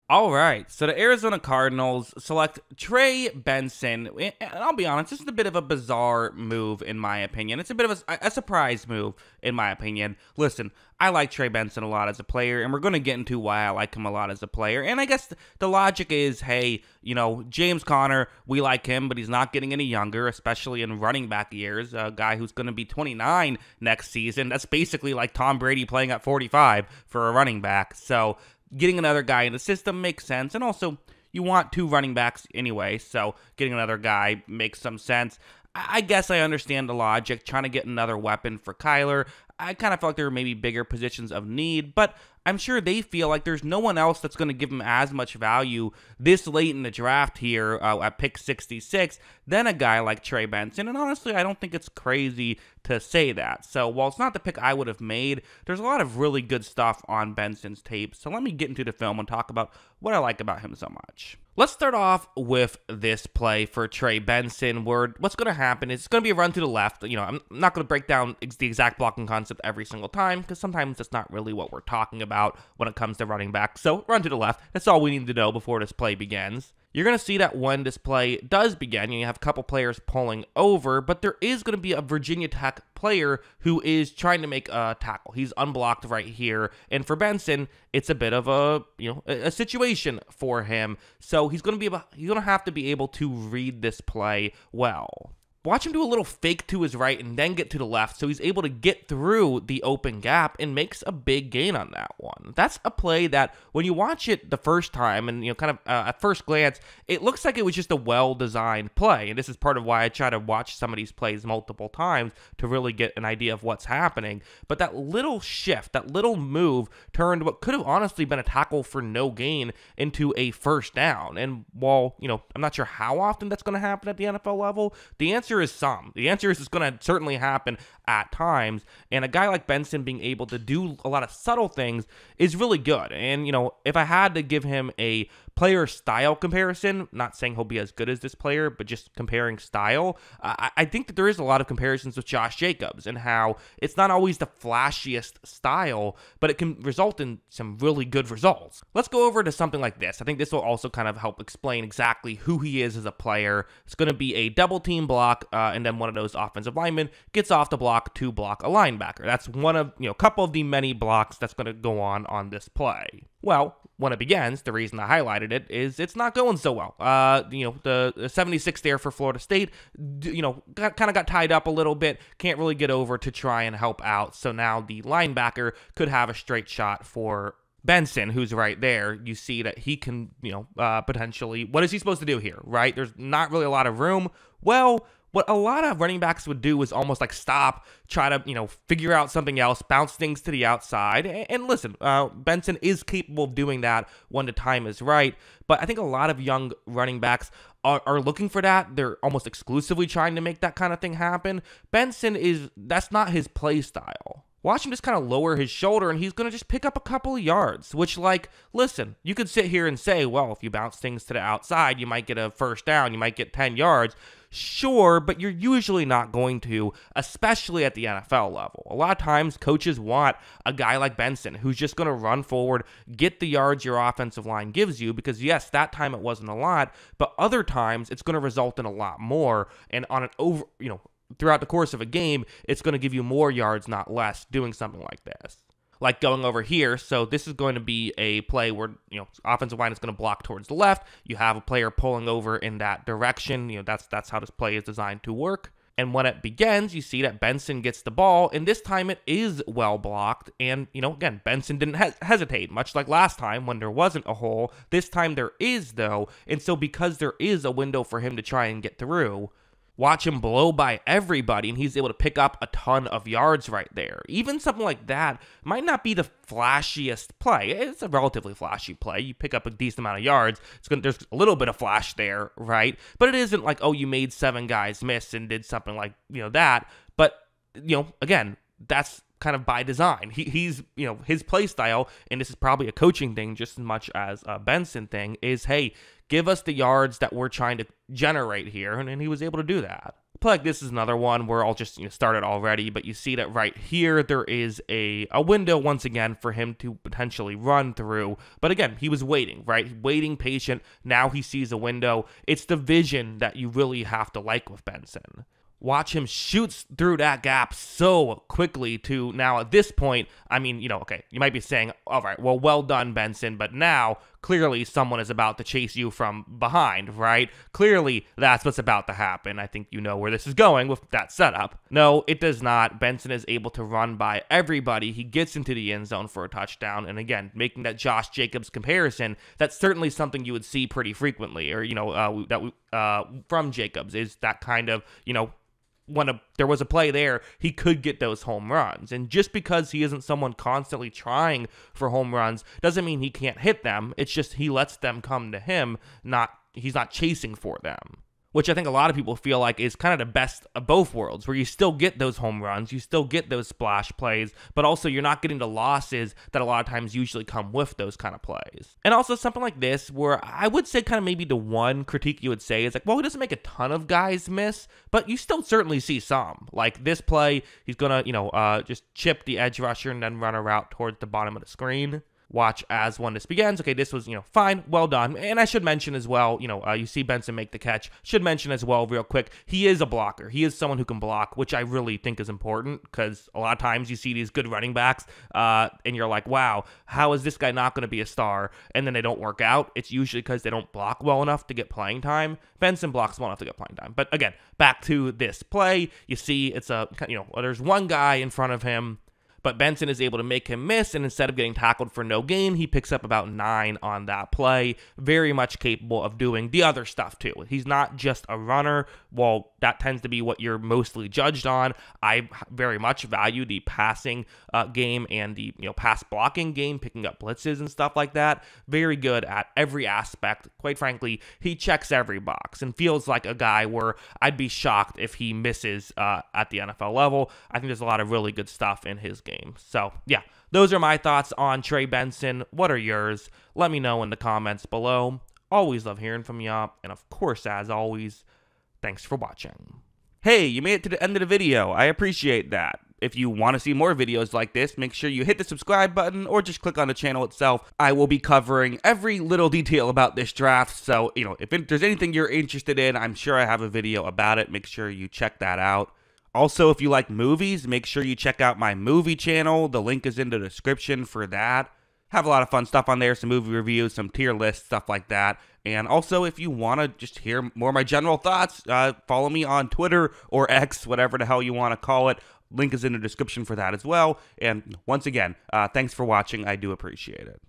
All right, so the Arizona Cardinals select Trey Benson, and I'll be honest, this is a bit of a bizarre move in my opinion. It's a bit of a surprise move in my opinion. Listen, I like Trey Benson a lot as a player, and we're going to get into why I like him a lot as a player. And I guess the logic is, hey, James Conner, we like him, but he's not getting any younger, especially in running back years. A guy who's going to be 29 next season. That's basically like Tom Brady playing at 45 for a running back. So getting another guy in the system makes sense. And also, you want two running backs anyway, so getting another guy makes some sense. I guess I understand the logic, trying to get another weapon for Kyler. I kind of felt like there were maybe bigger positions of need, but I'm sure they feel like there's no one else that's going to give them as much value this late in the draft here at pick 66 than a guy like Trey Benson. And honestly, I don't think it's crazy to say that. So while it's not the pick I would have made, there's a lot of really good stuff on Benson's tape. So let me get into the film and talk about what I like about him so much. Let's start off with this play for Trey Benson, where what's going to happen is it's going to be a run to the left. I'm not going to break down the exact blocking concept every single time, because sometimes that's not really what we're talking about when it comes to running back. So run to the left. That's all we need to know before this play begins. You're going to see that when this play does begin, you have a couple players pulling over, but there is going to be a Virginia Tech player who is trying to make a tackle. He's unblocked right here, and for Benson, it's a bit of a situation for him. So he's going to have to be able to read this play well. Watch him do a little fake to his right and then get to the left, so he's able to get through the open gap and makes a big gain on that one. That's a play that when you watch it the first time and at first glance, it looks like it was just a well-designed play. And this is part of why I try to watch some of these plays multiple times to really get an idea of what's happening. But that little shift, that little move turned what could have honestly been a tackle for no gain into a first down. And while, I'm not sure how often that's going to happen at the NFL level, the answer is some. The answer is it's going to certainly happen at times, and a guy like Benson being able to do a lot of subtle things is really good. And, if I had to give him a player style comparison, not saying he'll be as good as this player, but just comparing style, I think that there is a lot of comparisons with Josh Jacobs and how it's not always the flashiest style, but it can result in some really good results. Let's go over to something like this. I think this will also kind of help explain exactly who he is as a player. It's going to be a double team block, and then one of those offensive linemen gets off the block to block a linebacker. That's one of, a couple of the many blocks that's going to go on this play. Well, when it begins, the reason I highlighted it is it's not going so well. The 76 there for Florida State, kind of got tied up a little bit, can't really get over to try and help out. So now the linebacker could have a straight shot for Benson, who's right there. You see that he can, potentially, what is he supposed to do here, right? There's not really a lot of room. Well, what a lot of running backs would do is almost like stop, try to, figure out something else, bounce things to the outside. And listen, Benson is capable of doing that when the time is right. But I think a lot of young running backs are looking for that. They're almost exclusively trying to make that kind of thing happen. That's not his play style. Watch him just kind of lower his shoulder, and he's going to just pick up a couple of yards, which, listen, you could sit here and say, well, if you bounce things to the outside, you might get a first down, you might get 10 yards. Sure, but you're usually not going to, especially at the NFL level. A lot of times, coaches want a guy like Benson who's just going to run forward, get the yards your offensive line gives you, because, yes, that time it wasn't a lot, but other times it's going to result in a lot more, and on an throughout the course of a game, it's going to give you more yards, not less, doing something like this. Like going over here, so this is going to be a play where, offensive line is going to block towards the left. You have a player pulling over in that direction. That's how this play is designed to work. And when it begins, you see that Benson gets the ball, and this time it is well blocked. And, again, Benson didn't hesitate, much like last time when there wasn't a hole. This time there is, though. And so because there is a window for him to try and get through, watch him blow by everybody, and he's able to pick up a ton of yards right there. Even something like that might not be the flashiest play. It's a relatively flashy play. You pick up a decent amount of yards. There's a little bit of flash there, right? But it isn't like, oh, you made 7 guys miss and did something like, that. But, again, that's kind of by design. He's his play style, and this is probably a coaching thing just as much as a Benson thing, is, hey, give us the yards that we're trying to generate here, and he was able to do that. play like this is another one where I'll just start it already, but you see that right here there is a window once again for him to potentially run through. But again, he was waiting, right? Waiting, patient. Now he sees a window. It's the vision that you really have to like with Benson. Watch him shoots through that gap so quickly to now at this point, I mean, okay, you might be saying, all right, well done, Benson, but now clearly someone is about to chase you from behind, right? Clearly that's what's about to happen. I think you know where this is going with that setup. No, it does not. Benson is able to run by everybody. He gets into the end zone for a touchdown, and again, making that Josh Jacobs comparison, that's certainly something you would see pretty frequently, or, from Jacobs is that kind of, when there was a play there, he could get those home runs. And just because he isn't someone constantly trying for home runs doesn't mean he can't hit them. It's just he lets them come to him, he's not chasing for them. Which I think a lot of people feel like is kind of the best of both worlds, where you still get those home runs, you still get those splash plays, but also you're not getting the losses that a lot of times usually come with those kind of plays. And also something like this, where I would say kind of maybe the one critique you would say is like, well, he doesn't make a ton of guys miss, but you still certainly see some. Like this play, he's gonna, just chip the edge rusher and then run a route towards the bottom of the screen. Watch as when this begins. Okay, this was, fine, well done. And I should mention as well, you see Benson make the catch. Should mention as well, real quick, he is a blocker. He is someone who can block, which I really think is important because a lot of times you see these good running backs and you're like, wow, how is this guy not going to be a star? And then they don't work out. It's usually because they don't block well enough to get playing time. Benson blocks well enough to get playing time. But again, back to this play, you see it's there's one guy in front of him, but Benson is able to make him miss, and instead of getting tackled for no gain, he picks up about 9 on that play. Very much capable of doing the other stuff, too. He's not just a runner. Well, that tends to be what you're mostly judged on. I very much value the passing game and the pass blocking game, picking up blitzes and stuff like that. Very good at every aspect. Quite frankly, he checks every box and feels like a guy where I'd be shocked if he misses at the NFL level. I think there's a lot of really good stuff in his game. So, yeah, those are my thoughts on Trey Benson. What are yours? Let me know in the comments below. Always love hearing from you. And of course, as always, thanks for watching. Hey, you made it to the end of the video. I appreciate that. If you want to see more videos like this, make sure you hit the subscribe button or just click on the channel itself. I will be covering every little detail about this draft. So, if there's anything you're interested in, I'm sure I have a video about it. Make sure you check that out. Also, if you like movies, make sure you check out my movie channel. The link is in the description for that. Have a lot of fun stuff on there, some movie reviews, some tier lists, stuff like that. And also, if you want to just hear more of my general thoughts, follow me on Twitter or X, whatever the hell you want to call it. Link is in the description for that as well. And once again, thanks for watching. I do appreciate it.